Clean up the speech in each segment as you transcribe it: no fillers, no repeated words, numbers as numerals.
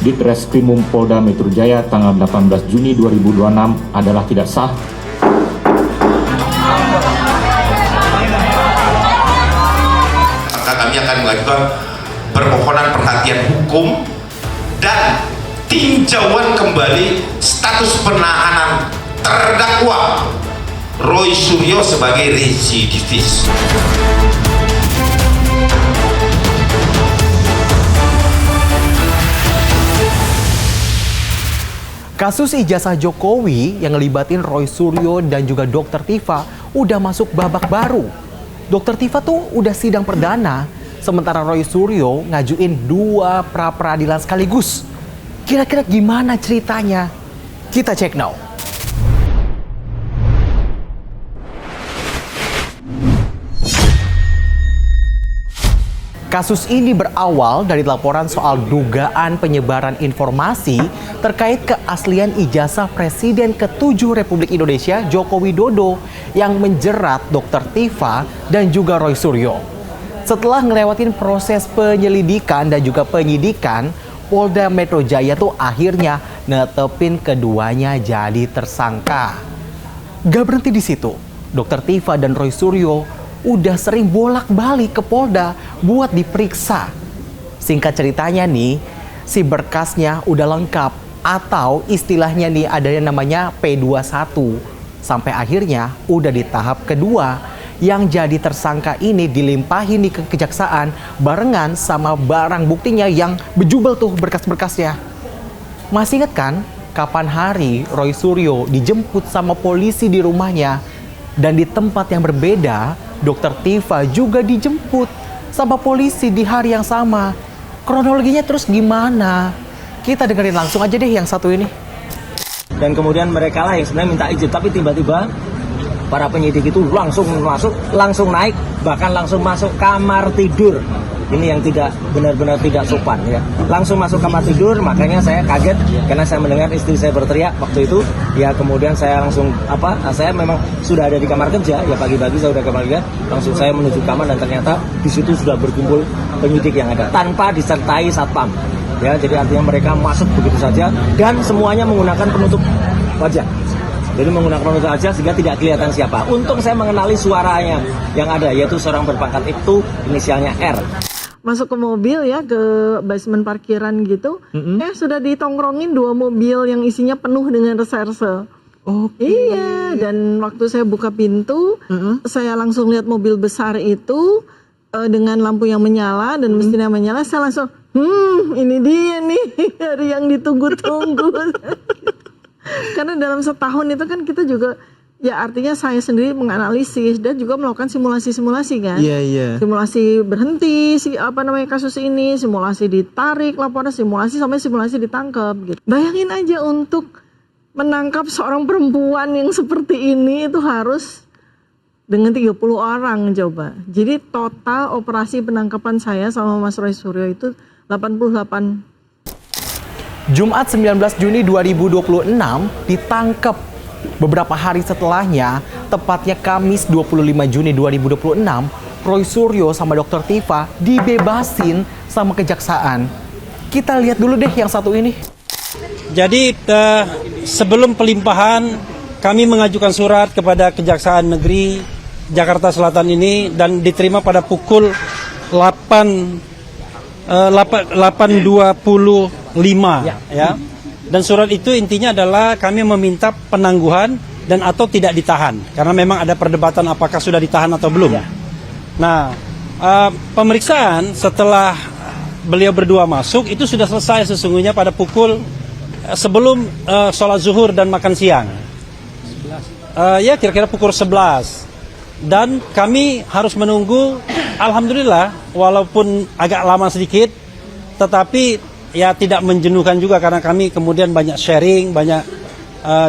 Ditreskrimum Polda Metro Jaya tanggal 18 Juni 2026 adalah tidak sah. Maka kami akan mengajukan permohonan perhatian hukum dan tinjauan kembali status penahanan terdakwa Roy Suryo sebagai residivis. Kasus ijazah Jokowi yang ngelibatin Roy Suryo dan juga Dr. Tifa udah masuk babak baru. Dr. Tifa tuh udah sidang perdana, sementara Roy Suryo ngajuin 2 pra-peradilan sekaligus. Kira-kira gimana ceritanya? Kita cek now. Kasus ini berawal dari laporan soal dugaan penyebaran informasi terkait keaslian ijazah Presiden ke-7 Republik Indonesia Joko Widodo yang menjerat Dr. Tifa dan juga Roy Suryo. Setelah ngelewatin proses penyelidikan dan juga penyidikan, Polda Metro Jaya tuh akhirnya netepin keduanya jadi tersangka. Gak berhenti di situ, Dr. Tifa dan Roy Suryo udah sering bolak-balik ke Polda buat diperiksa. Singkat ceritanya nih, si berkasnya udah lengkap atau istilahnya nih ada yang namanya P21. Sampai akhirnya udah di tahap kedua yang jadi tersangka ini dilimpahin di kejaksaan barengan sama barang buktinya yang bejubel tuh berkas-berkasnya. Masih inget kan kapan hari Roy Suryo dijemput sama polisi di rumahnya dan di tempat yang berbeda Dr. Tifa juga dijemput sama polisi di hari yang sama. Kronologinya terus gimana? Kita dengerin langsung aja deh yang satu ini. Dan kemudian mereka lah yang sebenarnya minta izin, tapi tiba-tiba para penyidik itu langsung masuk, langsung naik, bahkan langsung masuk kamar tidur. Ini yang tidak benar-benar tidak sopan ya. Langsung masuk kamar tidur, makanya saya kaget karena saya mendengar istri saya berteriak waktu itu. Ya kemudian saya langsung saya memang sudah ada di kamar kerja ya, pagi-pagi saya sudah ke kamar kerja, langsung saya menuju kamar dan ternyata di situ sudah berkumpul penyidik yang ada tanpa disertai satpam. Ya, jadi artinya mereka masuk begitu saja dan semuanya menggunakan penutup wajah. Jadi menggunakan penutup wajah sehingga tidak kelihatan siapa. Untung saya mengenali suaranya yang ada, yaitu seorang berpangkat itu inisialnya R. Masuk ke mobil ya, ke basement parkiran gitu. Sudah ditongkrongin 2 mobil yang isinya penuh dengan reserse. Iya, dan waktu saya buka pintu, saya langsung lihat mobil besar itu dengan lampu yang menyala dan mesinnya menyala. Saya langsung, ini dia nih hari yang ditunggu-tunggu. Karena dalam setahun itu kan kita juga, ya artinya saya sendiri menganalisis dan juga melakukan simulasi-simulasi kan. Simulasi berhenti, kasus ini, simulasi ditarik laporan, simulasi sampai simulasi ditangkap gitu. Bayangin aja untuk menangkap seorang perempuan yang seperti ini itu harus dengan 30 orang coba. Jadi total operasi penangkapan saya sama Mas Roy Suryo itu 88. Jumat 19 Juni 2026 ditangkap. Beberapa hari setelahnya, tepatnya Kamis 25 Juni 2026, Roy Suryo sama Dr. Tifa dibebasin sama kejaksaan. Kita lihat dulu deh yang satu ini. Jadi sebelum pelimpahan, kami mengajukan surat kepada Kejaksaan Negeri Jakarta Selatan ini dan diterima pada pukul 8.25 ya. Dan surat itu intinya adalah kami meminta penangguhan dan atau tidak ditahan karena memang ada perdebatan apakah sudah ditahan atau belum. Nah, pemeriksaan setelah beliau berdua masuk itu sudah selesai sesungguhnya pada pukul sebelum sholat zuhur dan makan siang. Ya kira-kira pukul 11. Dan kami harus menunggu, alhamdulillah walaupun agak lama sedikit, tetapi ya tidak menjenuhkan juga karena kami kemudian banyak sharing, banyak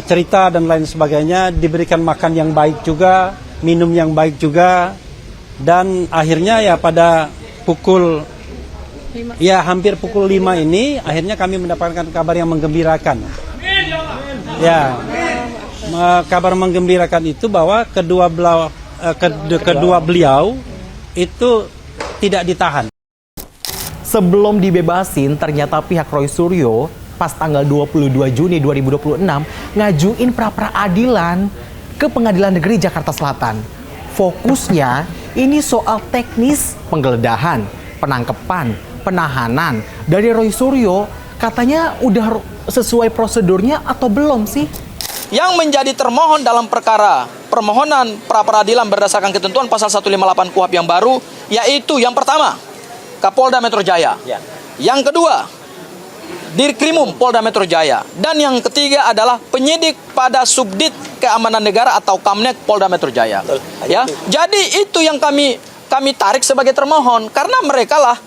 cerita dan lain sebagainya, diberikan makan yang baik juga, minum yang baik juga, dan akhirnya ya pada pukul ya hampir pukul 5 ini akhirnya kami mendapatkan kabar yang menggembirakan. Ya, kabar menggembirakan itu bahwa kedua beliau itu tidak ditahan. Sebelum dibebasin, ternyata pihak Roy Suryo pas tanggal 22 Juni 2026 ngajuin pra-peradilan ke Pengadilan Negeri Jakarta Selatan. Fokusnya ini soal teknis penggeledahan, penangkapan, penahanan dari Roy Suryo. Katanya udah sesuai prosedurnya atau belum sih? Yang menjadi termohon dalam perkara permohonan pra-peradilan berdasarkan ketentuan pasal 158 KUHP yang baru, yaitu yang pertama, Kapolda Metro Jaya. Yang kedua, Dirkrimum Polda Metro Jaya. Dan yang ketiga adalah penyidik pada Subdit Keamanan Negara atau Kamnek Polda Metro Jaya. Ya, jadi itu yang kami tarik sebagai termohon karena mereka lah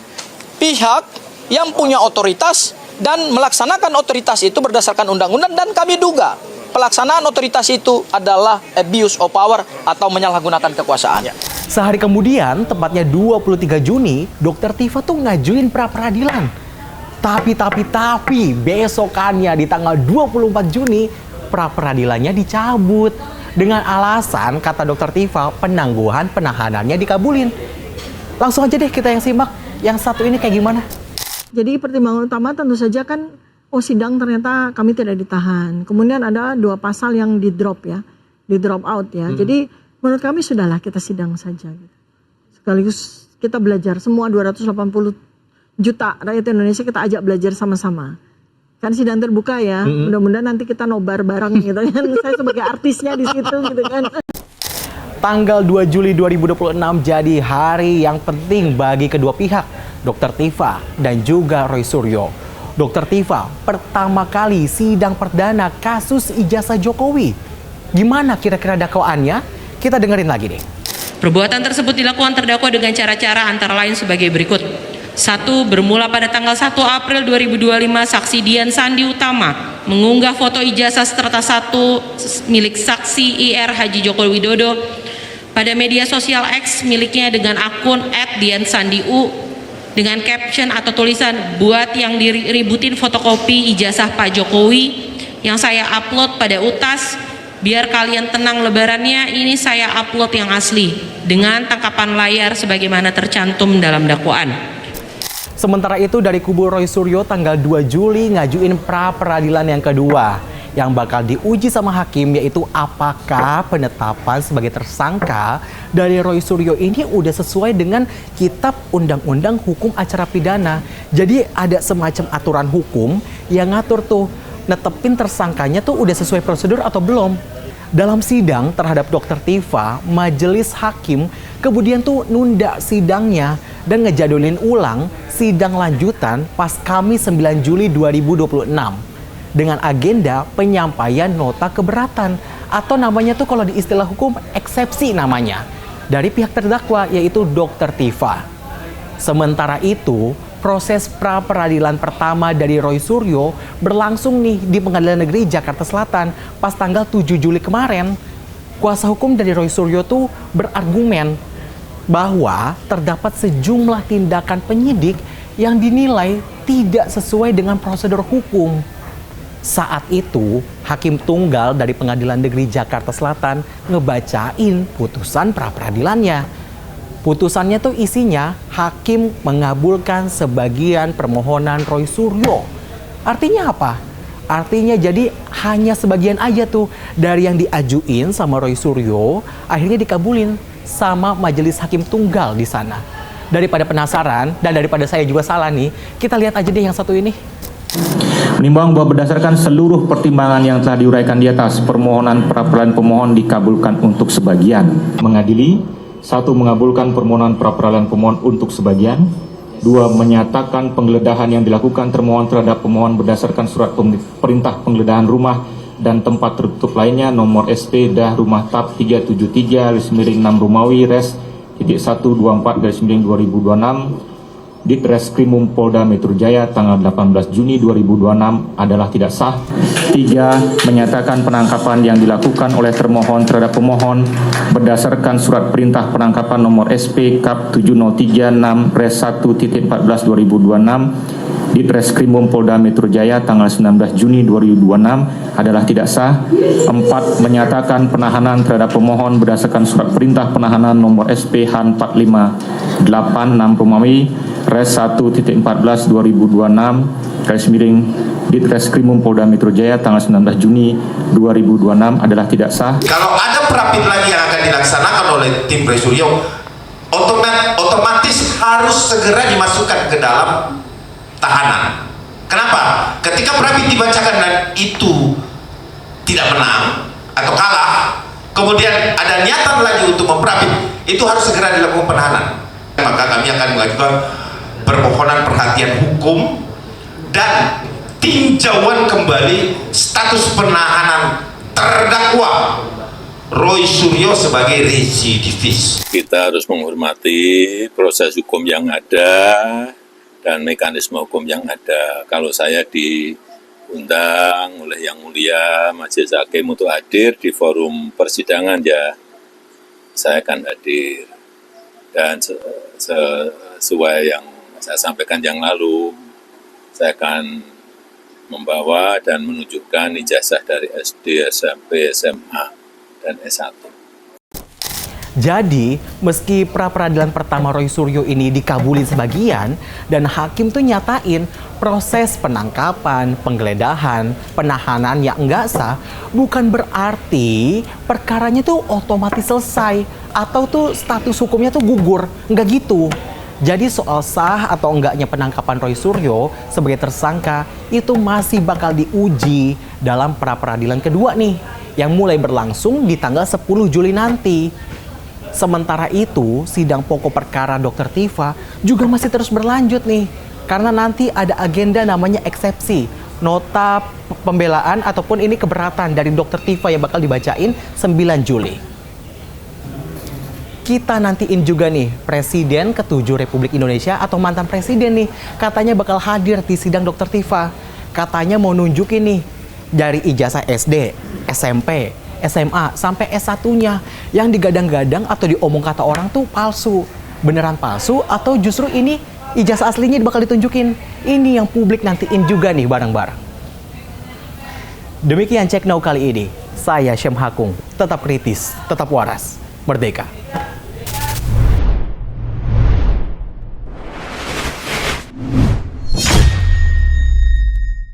pihak yang punya otoritas dan melaksanakan otoritas itu berdasarkan undang-undang, dan kami duga pelaksanaan otoritas itu adalah abuse of power atau menyalahgunakan kekuasaan. Sehari kemudian, tepatnya 23 Juni, Dr. Tifa tuh ngajuin pra-peradilan. Tapi besokannya di tanggal 24 Juni, pra-peradilannya dicabut. Dengan alasan, kata Dr. Tifa, penangguhan penahanannya dikabulin. Langsung aja deh kita yang simak, yang satu ini kayak gimana. Jadi pertimbangan utama tentu saja kan, sidang ternyata kami tidak ditahan. Kemudian ada 2 pasal yang di drop out ya. Jadi menurut kami sudahlah kita sidang saja. Sekaligus kita belajar semua 280 juta rakyat Indonesia kita ajak belajar sama-sama. Kan sidang terbuka ya. Mudah-mudahan nanti kita nobar bareng gitu kan. Saya sebagai artisnya di situ gitu kan. Tanggal 2 Juli 2026 jadi hari yang penting bagi kedua pihak, Dr. Tifa dan juga Roy Suryo. Dr. Tifa pertama kali sidang perdana kasus ijazah Jokowi. Gimana kira-kira dakwaannya? Kita dengerin lagi deh. Perbuatan tersebut dilakukan terdakwa dengan cara-cara antara lain sebagai berikut. 1. Bermula pada tanggal 1 April 2025, saksi Dian Sandi Utama mengunggah foto ijazah strata 1 milik saksi IR Haji Joko Widodo pada media sosial X miliknya dengan akun @diansandiu dengan caption atau tulisan, "Buat yang diributin fotokopi ijazah Pak Jokowi yang saya upload pada UTAS, biar kalian tenang lebarannya, ini saya upload yang asli dengan tangkapan layar sebagaimana tercantum dalam dakwaan." Sementara itu dari kubu Roy Suryo tanggal 2 Juli ngajuin pra-peradilan yang kedua yang bakal diuji sama hakim, yaitu apakah penetapan sebagai tersangka dari Roy Suryo ini udah sesuai dengan Kitab Undang-Undang Hukum Acara Pidana. Jadi ada semacam aturan hukum yang ngatur tuh netepin tersangkanya tuh udah sesuai prosedur atau belum. Dalam sidang terhadap Dr. Tifa, majelis hakim kemudian tuh nunda sidangnya dan ngejadulin ulang sidang lanjutan pas Kamis 9 Juli 2026 dengan agenda penyampaian nota keberatan atau namanya tuh kalau di istilah hukum eksepsi namanya dari pihak terdakwa, yaitu Dr. Tifa. Sementara itu, proses pra-peradilan pertama dari Roy Suryo berlangsung nih di Pengadilan Negeri Jakarta Selatan pas tanggal 7 Juli kemarin. Kuasa hukum dari Roy Suryo tuh berargumen bahwa terdapat sejumlah tindakan penyidik yang dinilai tidak sesuai dengan prosedur hukum. Saat itu, Hakim Tunggal dari Pengadilan Negeri Jakarta Selatan ngebacain putusan pra-peradilannya. Putusannya tuh isinya hakim mengabulkan sebagian permohonan Roy Suryo. Artinya apa? Artinya jadi hanya sebagian aja tuh dari yang diajuin sama Roy Suryo akhirnya dikabulin sama majelis hakim tunggal di sana. Daripada penasaran dan daripada saya juga salah nih, kita lihat aja deh yang satu ini. Menimbang bahwa berdasarkan seluruh pertimbangan yang telah diuraikan di atas, permohonan pra-peradilan pemohon dikabulkan untuk sebagian. Mengadili, 1. Mengabulkan permohonan pra-peradilan pemohon untuk sebagian. 2. Menyatakan penggeledahan yang dilakukan termohon terhadap pemohon berdasarkan surat perintah penggeledahan rumah dan tempat tertutup lainnya nomor SP dah rumah TAP 373/6 Romawi Res .124/2026 Ditreskrimum Polda Metro Jaya tanggal 18 Juni 2026 adalah tidak sah. 3. Menyatakan penangkapan yang dilakukan oleh termohon terhadap pemohon berdasarkan surat perintah penangkapan nomor SP Kap 7036 Res 1.14/2026 Ditreskrimum Polda Metro Jaya tanggal 19 Juni 2026 adalah tidak sah. 4. Menyatakan penahanan terhadap pemohon berdasarkan surat perintah penahanan nomor SP Han 458/6 Romawi Res 1.14 2026 garis miring Ditreskrimum Polda Metro Jaya tanggal 19 Juni 2026 adalah tidak sah. Kalau ada perapit lagi yang akan dilaksanakan oleh tim Presuryo, otomatis harus segera dimasukkan ke dalam tahanan. Kenapa? Ketika perapit dibacakan dan itu tidak menang atau kalah, kemudian ada niatan lagi untuk memperapit, itu harus segera dilakukan penahanan. Maka kami akan mengajukan permohonan perhatian hukum dan tinjauan kembali status penahanan terdakwa Roy Suryo sebagai residivis. Kita harus menghormati proses hukum yang ada dan mekanisme hukum yang ada. Kalau saya diundang oleh Yang Mulia Majelis Hakim untuk hadir di forum persidangan, ya saya akan hadir. Dan sesuai yang saya sampaikan yang lalu, saya akan membawa dan menunjukkan ijazah dari SD, SMP, SMA, dan S1. Jadi, meski pra-peradilan pertama Roy Suryo ini dikabulin sebagian, dan hakim tuh nyatain proses penangkapan, penggeledahan, penahanan yang enggak sah, bukan berarti perkaranya tuh otomatis selesai, atau tuh status hukumnya tuh gugur, enggak gitu. Jadi soal sah atau enggaknya penangkapan Roy Suryo sebagai tersangka itu masih bakal diuji dalam pra-peradilan kedua nih, yang mulai berlangsung di tanggal 10 Juli nanti. Sementara itu, sidang pokok perkara Dr. Tifa juga masih terus berlanjut nih, karena nanti ada agenda namanya eksepsi, nota pembelaan ataupun ini keberatan dari Dr. Tifa yang bakal dibacain 9 Juli. Kita nantiin juga nih, Presiden ke-7 Republik Indonesia atau mantan Presiden nih, katanya bakal hadir di sidang Dr. Tifa. Katanya mau nunjukin nih, dari ijazah SD, SMP, SMA, sampai S1-nya yang digadang-gadang atau diomong kata orang tuh palsu. Beneran palsu atau justru ini ijazah aslinya bakal ditunjukin? Ini yang publik nantiin juga nih bareng-bareng. Demikian Cek Now kali ini. Saya Syem Hakung, tetap kritis, tetap waras, merdeka.